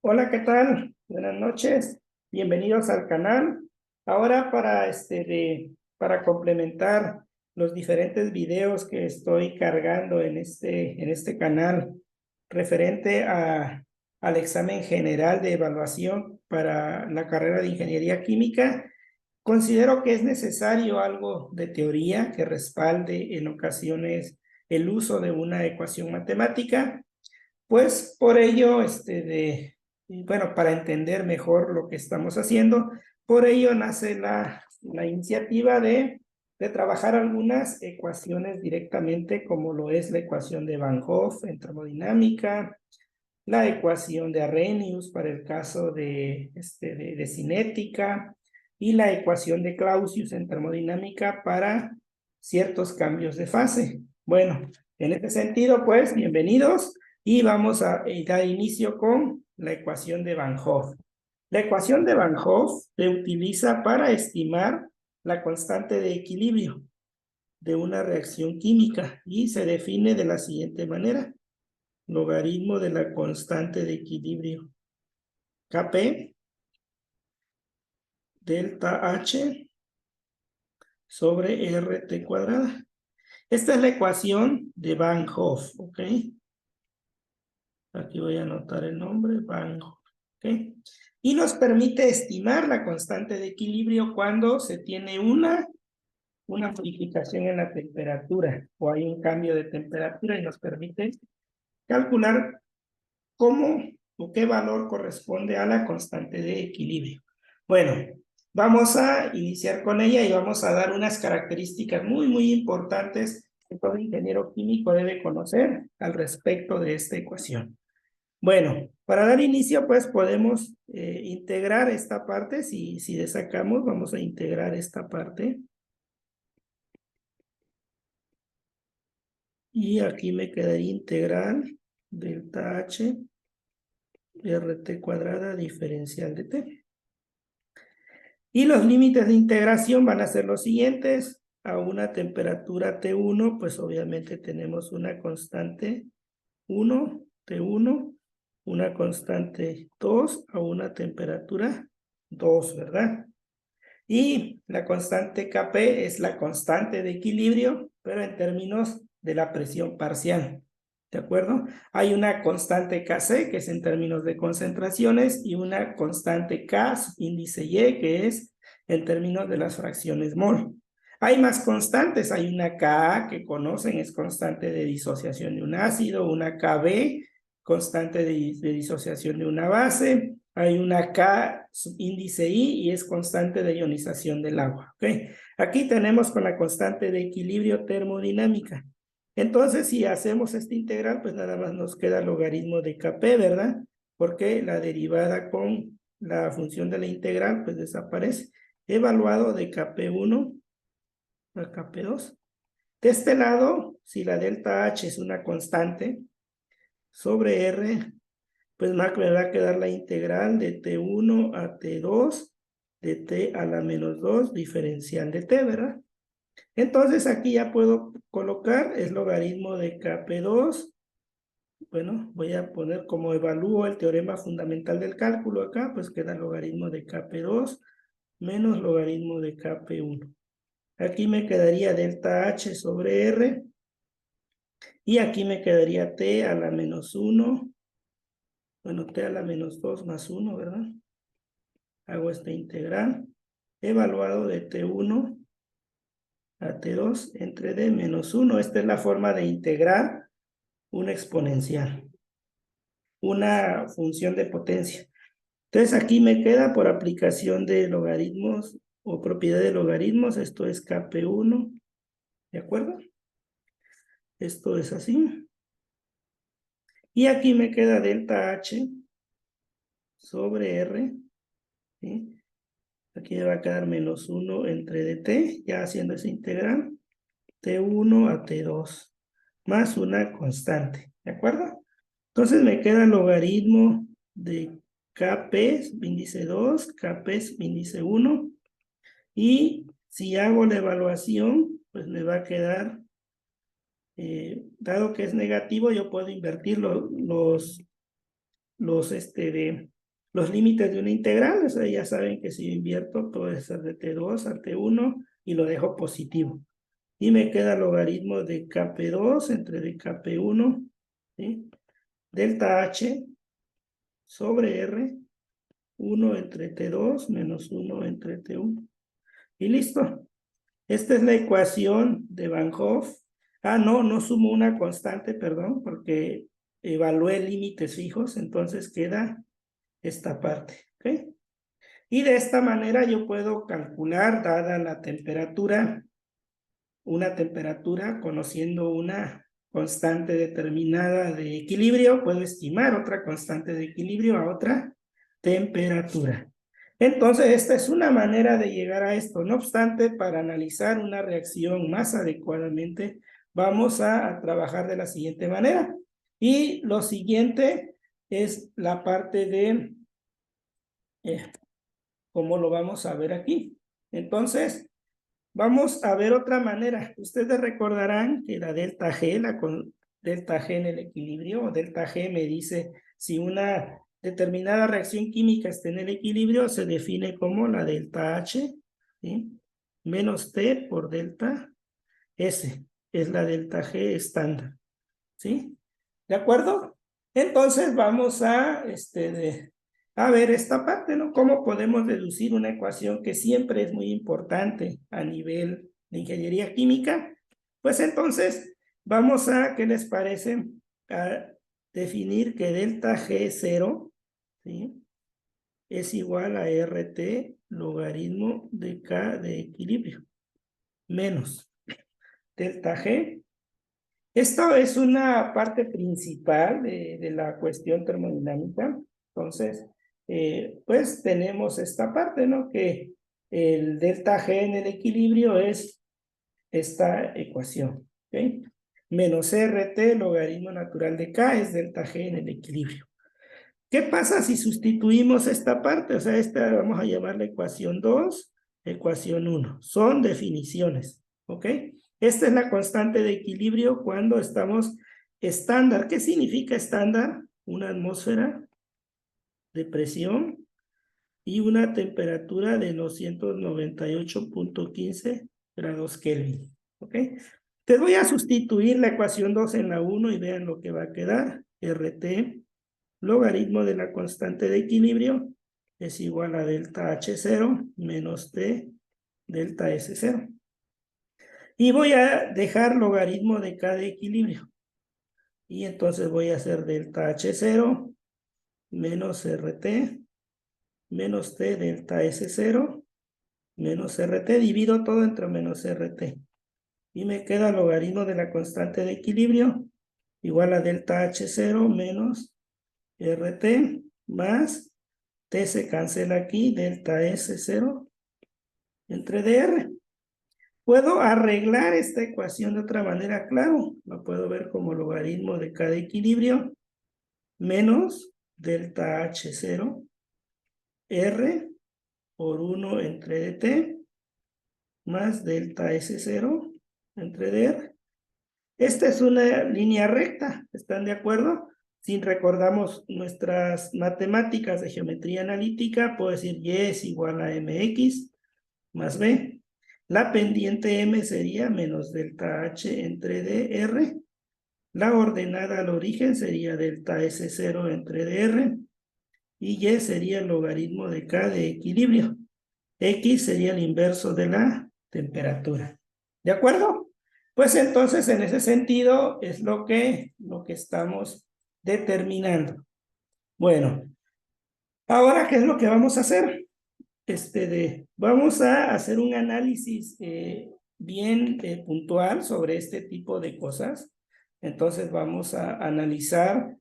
Hola, ¿qué tal? Buenas noches. Bienvenidos al canal. Ahora para complementar los diferentes videos que estoy cargando en este canal referente al examen general de evaluación para la carrera de Ingeniería Química, considero que es necesario algo de teoría que respalde en ocasiones el uso de una ecuación matemática. Pues por ello, bueno, para entender mejor lo que estamos haciendo, por ello nace la iniciativa de trabajar algunas ecuaciones directamente, como lo es la ecuación de Van Hoff en termodinámica, la ecuación de Arrhenius para el caso de cinética, y la ecuación de Clausius en termodinámica para ciertos cambios de fase. Bueno, en este sentido, pues, bienvenidos y vamos a dar inicio con la ecuación de Van Hoff. La ecuación de Van Hoff se utiliza para estimar la constante de equilibrio de una reacción química y se define de la siguiente manera: logaritmo de la constante de equilibrio Kp delta H sobre RT cuadrada. Esta es la ecuación de Van Hoff, ¿ok? Aquí voy a anotar el nombre, Van Hoff, ¿ok? Y nos permite estimar la constante de equilibrio cuando se tiene una modificación en la temperatura o hay un cambio de temperatura, y nos permite calcular cómo o qué valor corresponde a la constante de equilibrio. Bueno, vamos a iniciar con ella y vamos a dar unas características muy importantes que todo ingeniero químico debe conocer al respecto de esta ecuación. Bueno, para dar inicio, pues podemos integrar esta parte. Si destacamos, vamos a integrar esta parte. Y aquí me quedaría integral delta H RT cuadrada diferencial de T. Y los límites de integración van a ser los siguientes. A una temperatura T1, pues obviamente tenemos una constante 1, T1, una constante 2 a una temperatura 2, ¿verdad? Y la constante Kp es la constante de equilibrio, pero en términos de la presión parcial. ¿De acuerdo? Hay una constante Kc, que es en términos de concentraciones, y una constante K, índice Y, que es en términos de las fracciones mol. Hay más constantes, hay una Ka que conocen, es constante de disociación de un ácido, una Kb, constante de disociación de una base, hay una K subíndice I y es constante de ionización del agua. ¿Okay? Aquí tenemos con la constante de equilibrio termodinámica. Entonces, si hacemos esta integral, pues nada más nos queda el logaritmo de Kp, ¿verdad? Porque la derivada con la función de la integral, pues desaparece. Evaluado de Kp1 a Kp2. De este lado, si la delta H es una constante, sobre R, pues me va a quedar la integral de T1 a T2 de T a la menos 2 diferencial de T, ¿verdad? Entonces aquí ya puedo colocar el logaritmo de Kp2. Bueno, voy a poner como evalúo el teorema fundamental del cálculo acá, pues queda el logaritmo de Kp2 menos logaritmo de Kp1. Aquí me quedaría delta H sobre R, y aquí me quedaría T a la menos 1, bueno, T a la menos 2 más 1, ¿verdad? Hago esta integral, evaluado de T1 a T2 entre D menos 1. Esta es la forma de integrar una exponencial, una función de potencia. Entonces aquí me queda, por aplicación de logaritmos o propiedad de logaritmos, esto es Kp1, ¿de acuerdo? Esto es así. Y aquí me queda delta H sobre R, ¿sí? Aquí me va a quedar menos 1 entre dt, ya haciendo esa integral, T1 a T2, más una constante, ¿de acuerdo? Entonces me queda el logaritmo de Kp índice 2, Kp índice 1, y si hago la evaluación, pues me va a quedar, dado que es negativo, yo puedo invertir los límites de una integral. O sea, ya saben que si yo invierto puede ser de T2 a T1 y lo dejo positivo. Y me queda logaritmo de Kp2 entre dKp1, ¿sí? Delta H sobre R, 1 entre T2 menos 1 entre T1. Y listo. Esta es la ecuación de Van Hoff. Ah, no sumo una constante, perdón, porque evalué límites fijos, entonces queda esta parte, ¿ok? Y de esta manera yo puedo calcular, dada la temperatura, una temperatura, conociendo una constante determinada de equilibrio, puedo estimar otra constante de equilibrio a otra temperatura. Entonces, esta es una manera de llegar a esto. No obstante, para analizar una reacción más adecuadamente, vamos a trabajar de la siguiente manera. Y lo siguiente es la parte de cómo lo vamos a ver aquí. Entonces, vamos a ver otra manera. Ustedes recordarán que la delta G, delta G en el equilibrio, o delta G me dice si una determinada reacción química está en el equilibrio, se define como la delta H, ¿sí? Menos T por delta S, es la delta G estándar, ¿sí? ¿De acuerdo? Entonces vamos a ver esta parte, ¿no? ¿Cómo podemos deducir una ecuación que siempre es muy importante a nivel de ingeniería química? Pues entonces vamos a, ¿qué les parece? A definir que delta G0, ¿sí? Es igual a RT logaritmo de K de equilibrio, menos delta G. Esto es una parte principal de la cuestión termodinámica. Entonces, pues tenemos esta parte, ¿no? Que el delta G en el equilibrio es esta ecuación, ¿ok? Menos RT logaritmo natural de K es delta G en el equilibrio. ¿Qué pasa si sustituimos esta parte? O sea, esta vamos a llamarla ecuación 2, ecuación 1. Son definiciones, ¿ok? Esta es la constante de equilibrio cuando estamos estándar. ¿Qué significa estándar? Una atmósfera de presión y una temperatura de 298.15 grados Kelvin, ¿ok? Te voy a sustituir la ecuación 2 en la 1 y vean lo que va a quedar. RT logaritmo de la constante de equilibrio es igual a delta H0 menos T delta S0. Y voy a dejar logaritmo de K de equilibrio. Y entonces voy a hacer delta H0 menos RT menos T delta S0 menos RT. Divido todo entre menos RT. Y me queda logaritmo de la constante de equilibrio igual a delta H0 menos RT más T se cancela aquí, delta S0 entre dr. Puedo arreglar esta ecuación de otra manera, claro. Lo puedo ver como logaritmo de K de equilibrio menos delta H0 R por 1 entre dt más delta S0 entre dr. Esta es una línea recta, ¿están de acuerdo? Si recordamos nuestras matemáticas de geometría analítica, puedo decir y es igual a mx más b. La pendiente m sería menos delta h entre dr. La ordenada al origen sería delta S0 entre dr. Y y sería el logaritmo de K de equilibrio. X sería el inverso de la temperatura. ¿De acuerdo? Pues entonces, en ese sentido, es lo que estamos determinando. Bueno, ahora, ¿qué es lo que vamos a hacer? Vamos a hacer un análisis bien puntual sobre este tipo de cosas. Entonces, vamos a analizar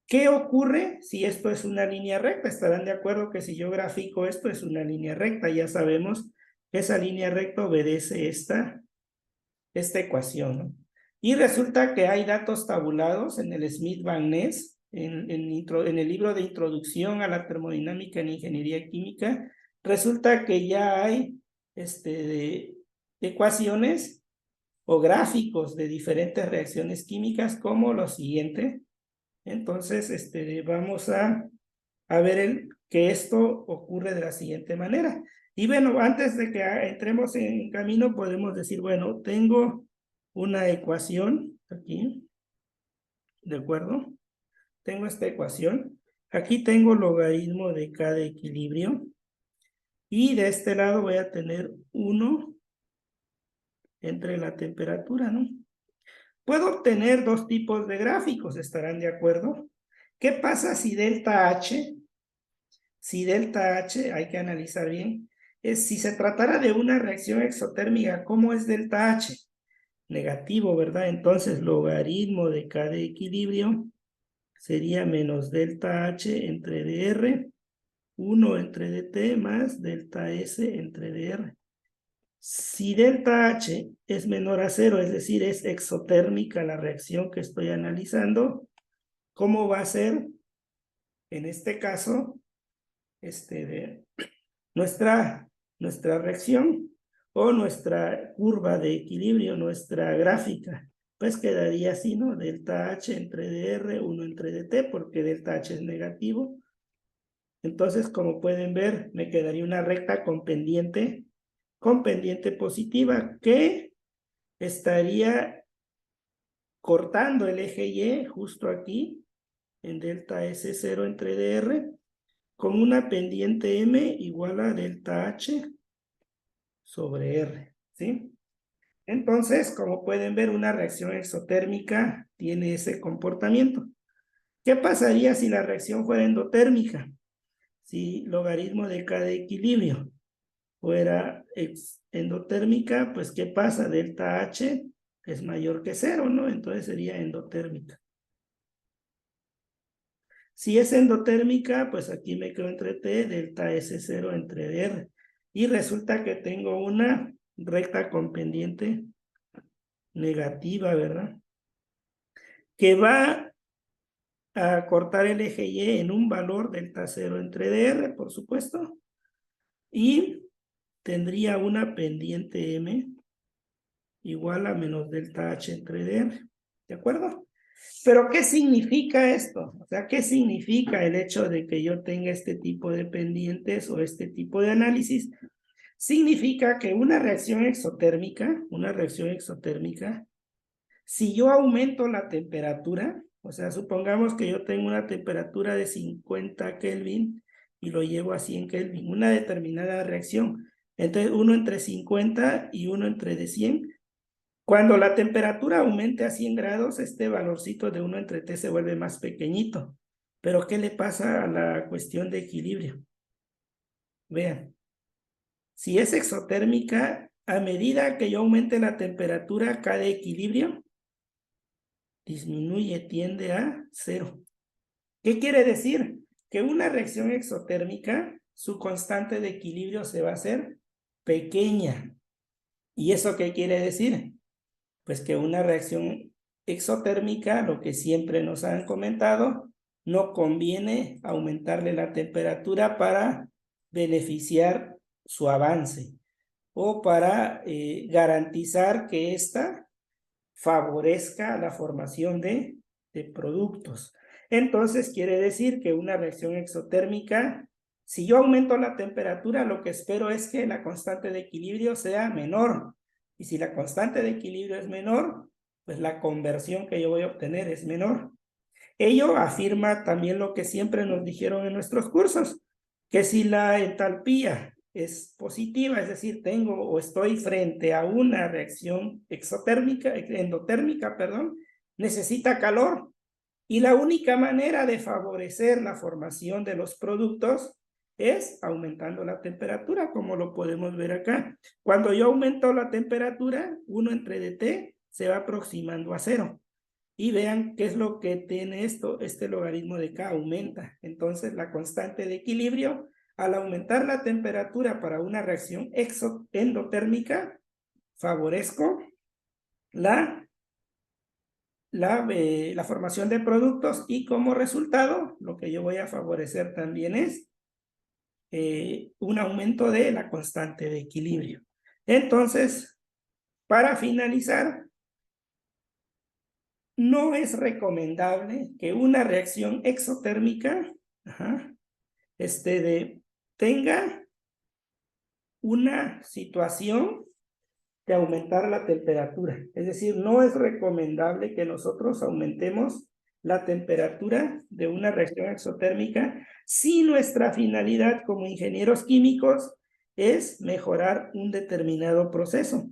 qué ocurre si esto es una línea recta. Estarán de acuerdo que si yo grafico esto es una línea recta. Ya sabemos que esa línea recta obedece esta ecuación, ¿no? Y resulta que hay datos tabulados en el Smith-Van Ness, en el libro de Introducción a la Termodinámica en Ingeniería Química. Resulta que ya hay ecuaciones o gráficos de diferentes reacciones químicas como lo siguiente. Entonces, vamos a ver que esto ocurre de la siguiente manera. Y bueno, antes de que entremos en camino, podemos decir, bueno, tengo una ecuación aquí, ¿de acuerdo? Tengo esta ecuación. Aquí tengo logaritmo de K de equilibrio. Y de este lado voy a tener 1 entre la temperatura, ¿no? Puedo obtener dos tipos de gráficos, ¿estarán de acuerdo? ¿Qué pasa si delta H, hay que analizar bien, si se tratara de una reacción exotérmica, ¿cómo es delta H? Negativo, ¿verdad? Entonces, logaritmo de K de equilibrio sería menos delta H entre dr, 1 entre dt más delta S entre dr. Si delta H es menor a 0, es decir, es exotérmica la reacción que estoy analizando, ¿cómo va a ser, en este caso, nuestra reacción o nuestra curva de equilibrio, nuestra gráfica? Pues quedaría así, ¿no? Delta H entre dr, 1 entre dt, porque delta H es negativo. Entonces, como pueden ver, me quedaría una recta con pendiente positiva que estaría cortando el eje Y justo aquí en delta S0 entre dr con una pendiente M igual a delta H sobre R, ¿sí? Entonces, como pueden ver, una reacción exotérmica tiene ese comportamiento. ¿Qué pasaría si la reacción fuera endotérmica? Si logaritmo de K de equilibrio fuera endotérmica, pues ¿qué pasa? Delta H es mayor que 0, ¿no? Entonces sería endotérmica. Si es endotérmica, pues aquí me quedo entre T, delta S0 entre dr. Y resulta que tengo una recta con pendiente negativa, ¿verdad? Que va a cortar el eje Y en un valor delta 0 entre dr, por supuesto. Y tendría una pendiente M igual a menos delta H entre dr. ¿De acuerdo? Pero ¿qué significa esto? O sea, ¿qué significa el hecho de que yo tenga este tipo de pendientes o este tipo de análisis? Significa que una reacción exotérmica, si yo aumento la temperatura, o sea, supongamos que yo tengo una temperatura de 50 Kelvin y lo llevo a 100 Kelvin, una determinada reacción. Entonces, 1 entre 50 y 1 entre de 100. Cuando la temperatura aumente a 100 grados, este valorcito de 1 entre T se vuelve más pequeñito. Pero ¿qué le pasa a la cuestión de equilibrio? Vean, si es exotérmica, a medida que yo aumente la temperatura, K de equilibrio disminuye, tiende a 0. ¿Qué quiere decir? Que una reacción exotérmica, su constante de equilibrio se va a hacer pequeña. ¿Y eso qué quiere decir? Pues que una reacción exotérmica, lo que siempre nos han comentado, no conviene aumentarle la temperatura para beneficiar su avance o para garantizar que ésta favorezca la formación de productos. Entonces quiere decir que una reacción exotérmica, si yo aumento la temperatura, lo que espero es que la constante de equilibrio sea menor. Y si la constante de equilibrio es menor, pues la conversión que yo voy a obtener es menor. Ello afirma también lo que siempre nos dijeron en nuestros cursos, que si la entalpía es positiva, es decir, tengo o estoy frente a una reacción endotérmica, necesita calor. Y la única manera de favorecer la formación de los productos es aumentando la temperatura, como lo podemos ver acá. Cuando yo aumento la temperatura, 1 entre dt se va aproximando a 0. Y vean qué es lo que tiene esto, este logaritmo de K aumenta. Entonces la constante de equilibrio, al aumentar la temperatura para una reacción endotérmica, favorezco la formación de productos y como resultado, lo que yo voy a favorecer también es un aumento de la constante de equilibrio. Entonces, para finalizar, no es recomendable que una reacción exotérmica tenga una situación de aumentar la temperatura. Es decir, no es recomendable que nosotros aumentemos la temperatura de una reacción exotérmica si nuestra finalidad como ingenieros químicos es mejorar un determinado proceso.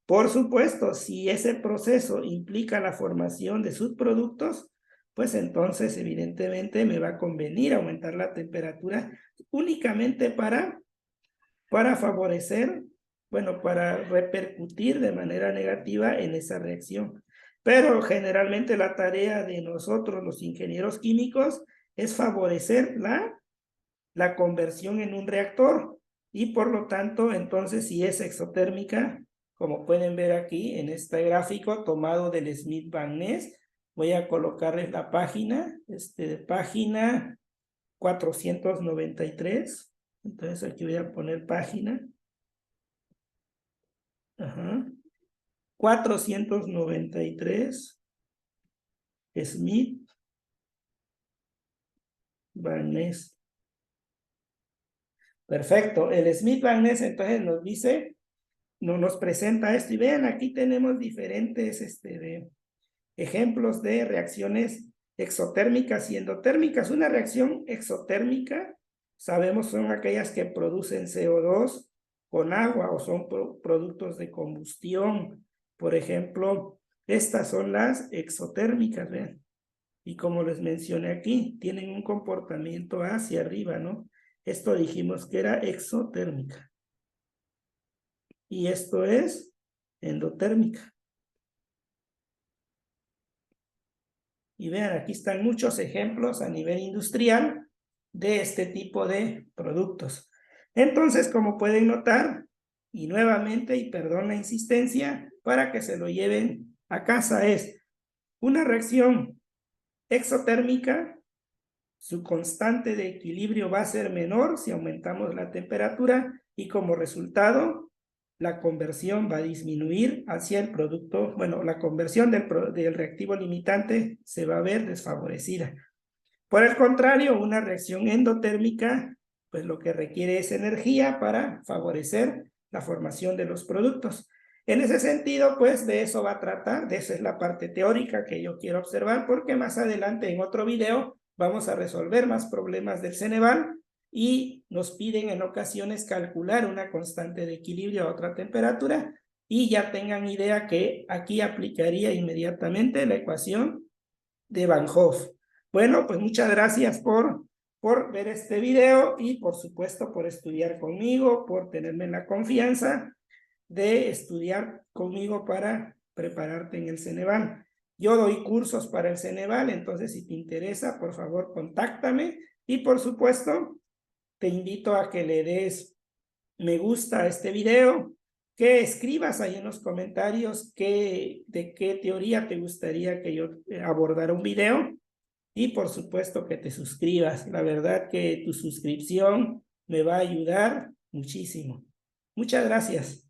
Por supuesto, si ese proceso implica la formación de subproductos, pues entonces evidentemente me va a convenir aumentar la temperatura únicamente para favorecer, bueno, para repercutir de manera negativa en esa reacción. Pero generalmente la tarea de nosotros, los ingenieros químicos, es favorecer la conversión en un reactor y por lo tanto, entonces, si es exotérmica, como pueden ver aquí en este gráfico tomado del Smith Van Ness, voy a colocarles la página, página 493. Entonces aquí voy a poner página. 493. Smith Van Ness. Perfecto. El Smith Van Ness entonces nos dice, nos presenta esto. Y vean, aquí tenemos diferentes ejemplos de reacciones exotérmicas y endotérmicas. Una reacción exotérmica, sabemos, son aquellas que producen CO2 con agua o son productos de combustión. Por ejemplo, estas son las exotérmicas, vean. Y como les mencioné aquí, tienen un comportamiento hacia arriba, ¿no? Esto dijimos que era exotérmica. Y esto es endotérmica. Y vean, aquí están muchos ejemplos a nivel industrial de este tipo de productos. Entonces, como pueden notar, y nuevamente, y perdón la insistencia, para que se lo lleven a casa, es una reacción exotérmica, su constante de equilibrio va a ser menor si aumentamos la temperatura y como resultado, la conversión va a disminuir hacia el producto, bueno, la conversión del reactivo limitante se va a ver desfavorecida. Por el contrario, una reacción endotérmica, pues lo que requiere es energía para favorecer la formación de los productos. En ese sentido, pues de eso va a tratar, de esa es la parte teórica que yo quiero observar, porque más adelante en otro video vamos a resolver más problemas del Ceneval y nos piden en ocasiones calcular una constante de equilibrio a otra temperatura y ya tengan idea que aquí aplicaría inmediatamente la ecuación de Van Hoff. Bueno, pues muchas gracias por ver este video y por supuesto por estudiar conmigo, por tenerme la confianza de estudiar conmigo para prepararte en el Ceneval. Yo doy cursos para el Ceneval, entonces si te interesa, por favor, contáctame y por supuesto te invito a que le des me gusta a este video, que escribas ahí en los comentarios de qué teoría te gustaría que yo abordara un video y por supuesto que te suscribas. La verdad que tu suscripción me va a ayudar muchísimo. Muchas gracias.